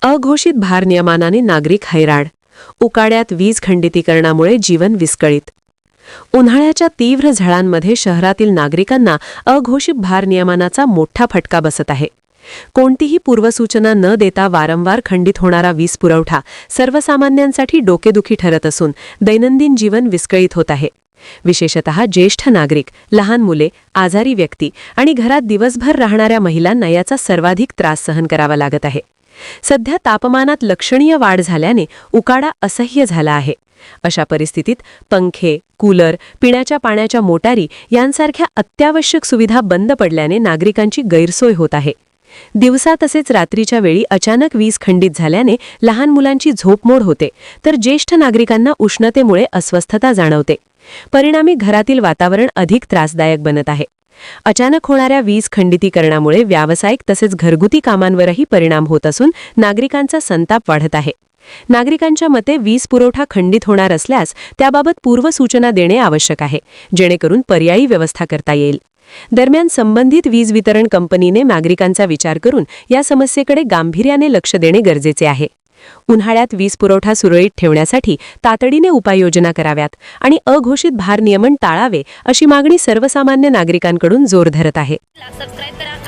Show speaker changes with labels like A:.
A: अघोषित भारनियमनाने नागरिक हैराण. उकाड्यात वीज खंडितीकरणामुळे जीवन विस्कळीत. उन्हाळ्याच्या तीव्र झळांमध्ये शहरातील नागरिकांना अघोषित भारनियमनाचा मोठा फटका बसत आहे. कोणतीही पूर्वसूचना न देता वारंवार खंडित होणारा वीज पुरवठा सर्वसामान्यांसाठी डोकेदुखी ठरत असून दैनंदिन जीवन विस्कळीत होत आहे. विशेषतः ज्येष्ठ नागरिक, लहान मुले, आजारी व्यक्ती आणि घरात दिवसभर राहणाऱ्या महिलांना याचा सर्वाधिक त्रास सहन करावा लागत आहे. सध्या तापमानात लक्षणीय वाढ झाल्याने उकाडा असह्य झाला आहे. अशा परिस्थितीत पंखे, कूलर, पिण्याच्या पाण्याच्या मोटारी यांसारख्या अत्यावश्यक सुविधा बंद पडल्याने नागरिकांची गैरसोय होत आहे. दिवसा तसेच रात्रीच्या वेळी अचानक वीज खंडित झाल्याने लहान मुलांची झोपमोड होते, तर ज्येष्ठ नागरिकांना उष्णतेमुळे अस्वस्थता जाणवते. परिणामी घरातील वातावरण अधिक त्रासदायक बनत आहे. अचानक होणाऱ्या वीज खंडितीकरणामुळे व्यावसायिक तसेच घरगुती कामांवरही परिणाम होत असून नागरिकांचा संताप वाढत आहे. नागरिकांच्या मते वीज पुरवठा खंडित होणार असल्यास त्याबाबत पूर्वसूचना देणे आवश्यक आहे, जेणेकरून पर्यायी व्यवस्था करता येईल. दरम्यान संबंधित वीज वितरण कंपनीने नागरिकांचा विचार करून या समस्येकडे गांभीर्याने लक्ष देणे गरजेचे आहे. उन्हाळ्यात वीज पुरवठा सुरळीत ठेवण्यासाठी तातडीने उपाययोजना कराव्यात आणि अघोषित भारनियमन टाळावे, अशी मागणी सर्वसामान्य नागरिकांकडून जोर धरत आहे.
B: सबस्क्राइब करा.